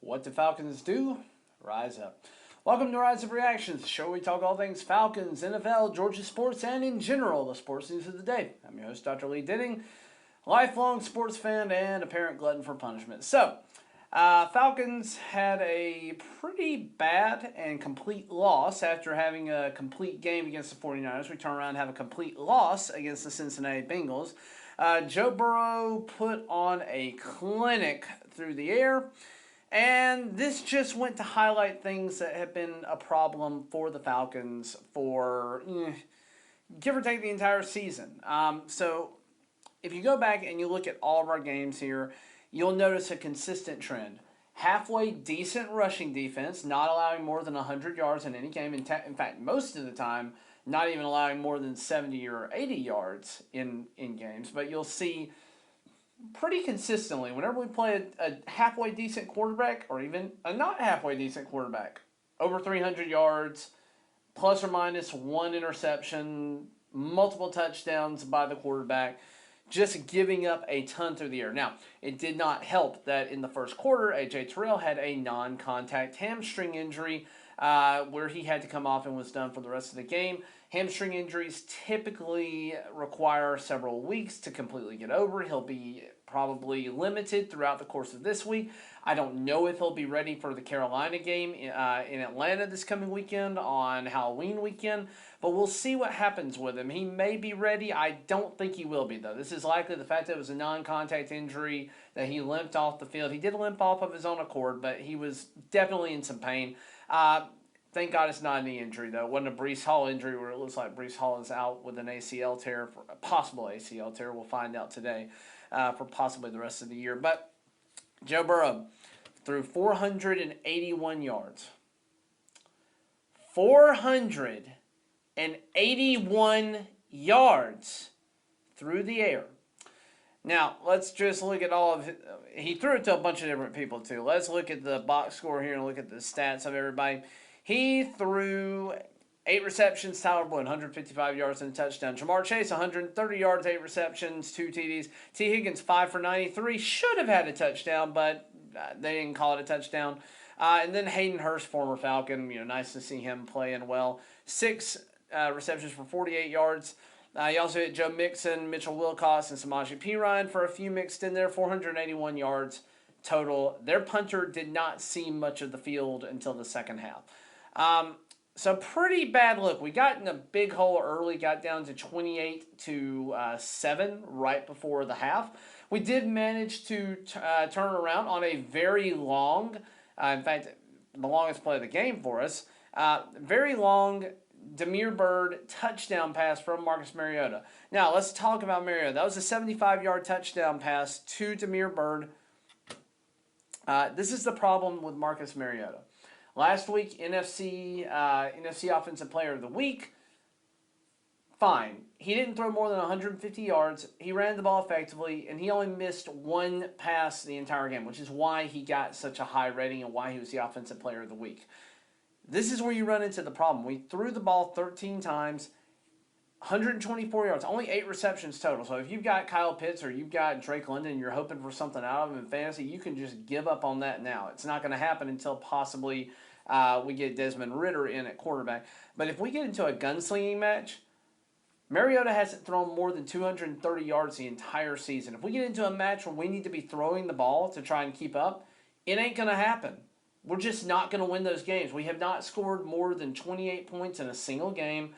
What do Falcons do? Rise up. Welcome to Rise Up Reactions, the show where we talk all things Falcons, NFL, Georgia sports, and in general, the sports news of the day. I'm your host, Dr. Lee Ditting, lifelong sports fan and apparent glutton for punishment. Falcons had a pretty bad and complete loss after having a complete game against the 49ers. We turn around and have a complete loss against the Cincinnati Bengals. Joe Burrow put on a clinic through the air. And this just went to highlight things that have been a problem for the Falcons for give or take the entire season. So if you go back and you look at all of our games here, you'll notice a consistent trend. Halfway decent rushing defense, not allowing more than 100 yards in any game. In fact, most of the time, not even allowing more than 70 or 80 yards in games. But you'll see pretty consistently, whenever we play a halfway decent quarterback, or even a not halfway decent quarterback, over 300 yards, plus or minus one interception, multiple touchdowns by the quarterback, just giving up a ton through the air. Now, it did not help that in the first quarter, A.J. Terrell had a non-contact hamstring injury where he had to come off and was done for the rest of the game. Hamstring injuries typically require several weeks to completely get over. He'll be probably limited throughout the course of this week. I don't know if he'll be ready for the Carolina game in Atlanta this coming weekend on Halloween weekend, but we'll see what happens with him. He may be ready. I don't think he will be, though. This is likely the fact that it was a non-contact injury, that he limped off the field. He did limp off of his own accord, but he was definitely in some pain. Thank God it's not a knee injury, though. It wasn't a Breece Hall injury where it looks like Breece Hall is out with an ACL tear, for a possible ACL tear. We'll find out today for possibly the rest of the year. But Joe Burrow threw 481 yards. 481 yards through the air. Now, let's just look at all of it. He threw it to a bunch of different people, too. Let's look at the box score here and look at the stats of everybody. He threw 8 receptions, Tyler Boyd, 155 yards and a touchdown. Jamar Chase, 130 yards, 8 receptions, 2 TDs. T. Higgins, 5 for 93. Should have had a touchdown, but they didn't call it a touchdown. And then Hayden Hurst, former Falcon, nice to see him playing well. 6 receptions for 48 yards. You also hit Joe Mixon, Mitchell Wilcox, and Samaje Perine for a few mixed in there, 481 yards total. Their punter did not see much of the field until the second half. So pretty bad look. We got in a big hole early, got down to 28-7 right before the half. We did manage to turn around on a very long, in fact, the longest play of the game for us, very long Damiere Byrd touchdown pass from Marcus Mariota. Now, let's talk about Mariota. That was a 75-yard touchdown pass to Damiere Byrd. This is the problem with Marcus Mariota. Last week, NFC Offensive Player of the Week, fine. He didn't throw more than 150 yards. He ran the ball effectively, and he only missed one pass the entire game, which is why he got such a high rating and why he was the Offensive Player of the Week. This is where you run into the problem. We threw the ball 13 times, 124 yards, only 8 receptions total. So if you've got Kyle Pitts or you've got Drake London and you're hoping for something out of him in fantasy, you can just give up on that now. It's not going to happen until possibly we get Desmond Ridder in at quarterback. But if we get into a gunslinging match, Mariota hasn't thrown more than 230 yards the entire season. If we get into a match where we need to be throwing the ball to try and keep up, it ain't going to happen. We're just not going to win those games. We have not scored more than 28 points in a single game.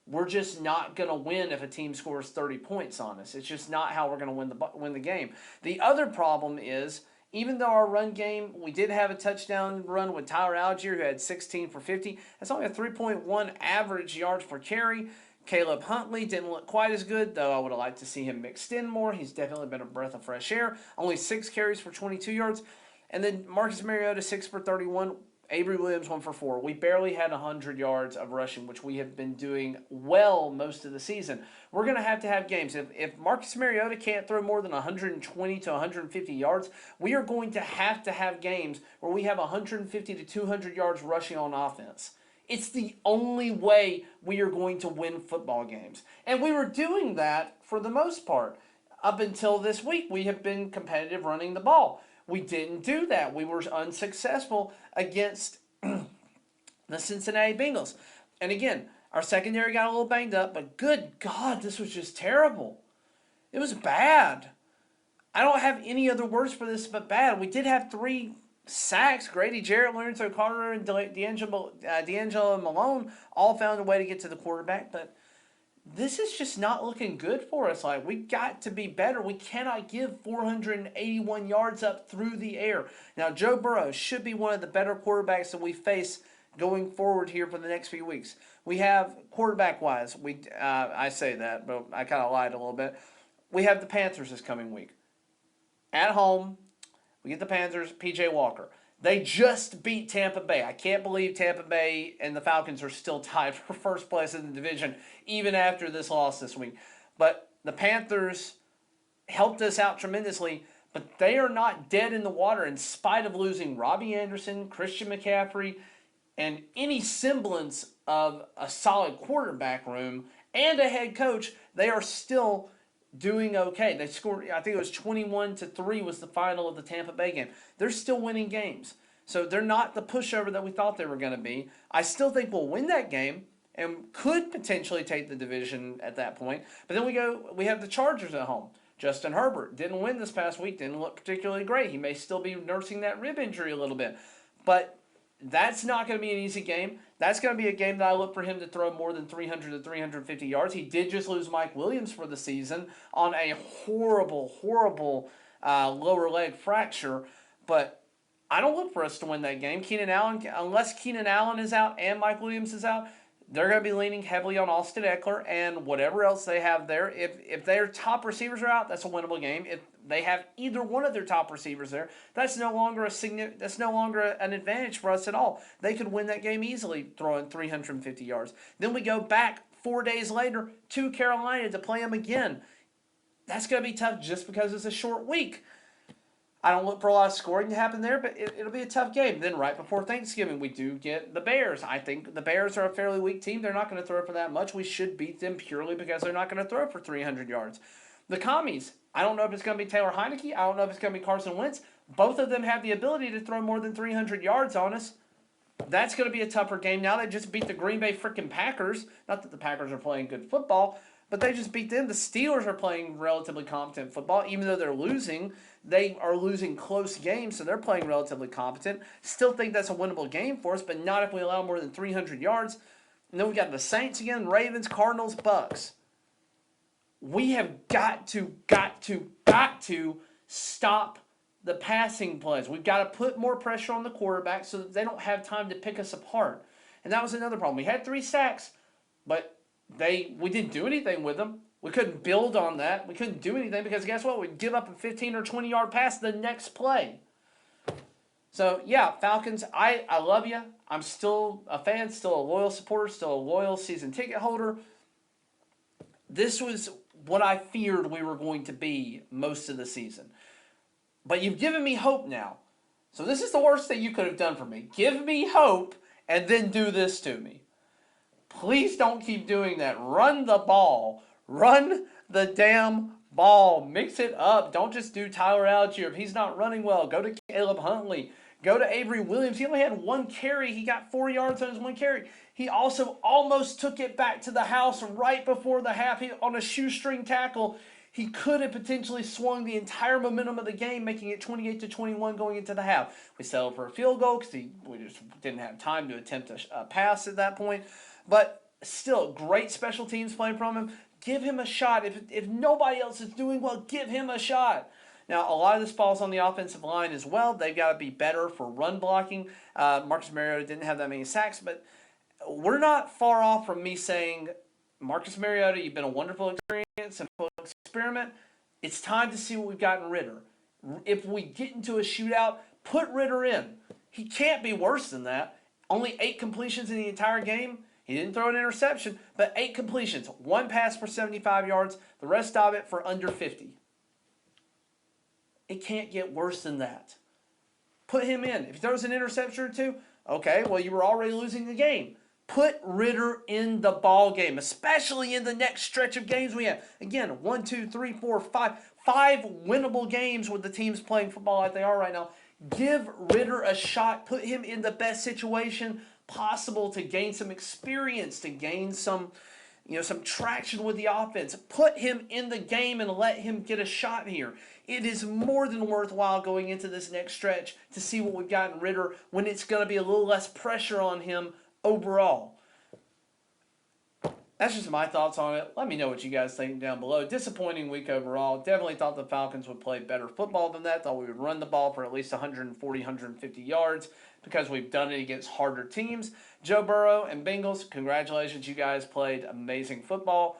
We're just not going to win if a team scores 30 points on us. It's just not how we're going to win the game. The other problem is, even though our run game, we did have a touchdown run with Tyler Algier, who had 16 for 50. That's only a 3.1 average yards per carry. Caleb Huntley didn't look quite as good, though I would have liked to see him mixed in more. He's definitely been a breath of fresh air. Only 6 carries for 22 yards. And then Marcus Mariota, 6 for 31. Avery Williams, 1 for 4. We barely had 100 yards of rushing, which we have been doing well most of the season. We're going to have games. If Marcus Mariota can't throw more than 120 to 150 yards, we are going to have games where we have 150 to 200 yards rushing on offense. It's the only way we are going to win football games. And we were doing that for the most part. Up until this week, we have been competitive running the ball. We didn't do that. We were unsuccessful against the Cincinnati Bengals. And again, our secondary got a little banged up, but good God, this was just terrible. It was bad. I don't have any other words for this but bad. We did have 3 sacks. Grady Jarrett, Lorenzo Carter, and D'Angelo Malone all found a way to get to the quarterback, but this is just not looking good for us. Like, we got to be better. We cannot give 481 yards up through the air. Now, Joe Burrow should be one of the better quarterbacks that we face going forward here for the next few weeks. We have, quarterback-wise, I say that, but I kind of lied a little bit. We have the Panthers this coming week. At home, we get the Panthers, P.J. Walker. They just beat Tampa Bay. I can't believe Tampa Bay and the Falcons are still tied for first place in the division, even after this loss this week. But the Panthers helped us out tremendously, but they are not dead in the water in spite of losing Robbie Anderson, Christian McCaffrey, and any semblance of a solid quarterback room and a head coach. They are still doing okay. They scored, I think it was 21-3 was the final of the Tampa Bay game. They're still winning games. So they're not the pushover that we thought they were going to be. I still think we'll win that game and could potentially take the division at that point. But then we have the Chargers at home. Justin Herbert didn't win this past week, didn't look particularly great. He may still be nursing that rib injury a little bit. But that's not going to be an easy game. That's going to be a game that I look for him to throw more than 300 to 350 yards. He did just lose Mike Williams for the season on a horrible lower leg fracture. But I don't look for us to win that game. Keenan Allen, unless Keenan Allen is out and Mike Williams is out, they're going to be leaning heavily on Austin Eckler and whatever else they have there. If their top receivers are out, that's a winnable game. If they have either one of their top receivers there, that's no longer an advantage for us at all. They could win that game easily throwing 350 yards. Then we go back 4 days later to Carolina to play them again. That's going to be tough just because it's a short week. I don't look for a lot of scoring to happen there, but it'll be a tough game. Then right before Thanksgiving, we do get the Bears. I think the Bears are a fairly weak team. They're not going to throw for that much. We should beat them purely because they're not going to throw for 300 yards. The Commies, I don't know if it's going to be Taylor Heineke. I don't know if it's going to be Carson Wentz. Both of them have the ability to throw more than 300 yards on us. That's going to be a tougher game. Now they just beat the Green Bay freaking Packers. Not that the Packers are playing good football, but they just beat them. The Steelers are playing relatively competent football. Even though they're losing, they are losing close games, so they're playing relatively competent. Still think that's a winnable game for us, but not if we allow more than 300 yards. And then we got the Saints again, Ravens, Cardinals, Bucks. We have got to stop the passing plays. We've got to put more pressure on the quarterback so that they don't have time to pick us apart. And that was another problem. We had 3 sacks, but we didn't do anything with them. We couldn't build on that. We couldn't do anything because guess what? We'd give up a 15 or 20-yard pass the next play. So, yeah, Falcons, I love you. I'm still a fan, still a loyal supporter, still a loyal season ticket holder. This was what I feared we were going to be most of the season. But you've given me hope now. So this is the worst thing you could have done for me. Give me hope and then do this to me. Please don't keep doing that. Run the ball. Run the damn ball. Mix it up. Don't just do Tyler Algier. If he's not running well, go to Caleb Huntley. Go to Avery Williams. He only had 1 carry. He got 4 yards on his 1 carry. He also almost took it back to the house right before the half. On a shoestring tackle, he could have potentially swung the entire momentum of the game, making it 28-21 going into the half. We settled for a field goal because we just didn't have time to attempt a pass at that point. But still, great special teams play from him. Give him a shot. If nobody else is doing well, give him a shot. Now, a lot of this falls on the offensive line as well. They've got to be better for run blocking. Marcus Mariota didn't have that many sacks, but we're not far off from me saying, Marcus Mariota, you've been a wonderful experience and experiment. It's time to see what we've got in Ritter. If we get into a shootout, put Ritter in. He can't be worse than that. Only 8 completions in the entire game. He didn't throw an interception, but 8 completions. 1 pass for 75 yards. The rest of it for under 50. It can't get worse than that. Put him in. If he throws an interception or 2, okay, well, you were already losing the game. Put Ridder in the ball game, especially in the next stretch of games we have. Again, 1, 2, 3, 4, 5. 5 winnable games with the teams playing football like they are right now. Give Ridder a shot. Put him in the best situation possible to gain some experience, to gain some traction with the offense. Put him in the game and let him get a shot here. It is more than worthwhile going into this next stretch to see what we've got in Ridder when it's going to be a little less pressure on him overall. That's just my thoughts on it. Let me know what you guys think down below. Disappointing week overall. Definitely thought the Falcons would play better football than that. Thought we would run the ball for at least 140, 150 yards because we've done it against harder teams. Joe Burrow and Bengals, congratulations. You guys played amazing football.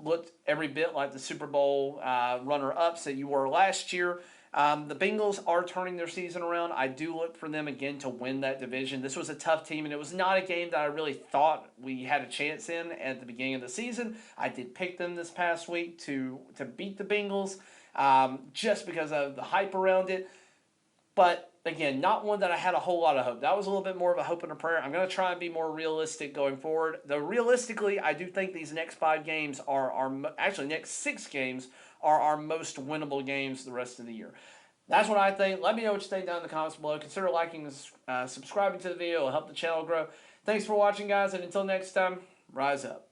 Looked every bit like the Super Bowl runner-ups that you were last year. The Bengals are turning their season around. I do look for them again to win that division. This was a tough team, and it was not a game that I really thought we had a chance in at the beginning of the season. I did pick them this past week to beat the Bengals just because of the hype around it. But, again, not one that I had a whole lot of hope. That was a little bit more of a hope and a prayer. I'm going to try and be more realistic going forward. Though, realistically, I do think these next 5 games actually, next 6 games are our most winnable games the rest of the year. That's what I think. Let me know what you think down in the comments below. Consider liking and subscribing to the video. It'll help the channel grow. Thanks for watching, guys, and until next time, rise up.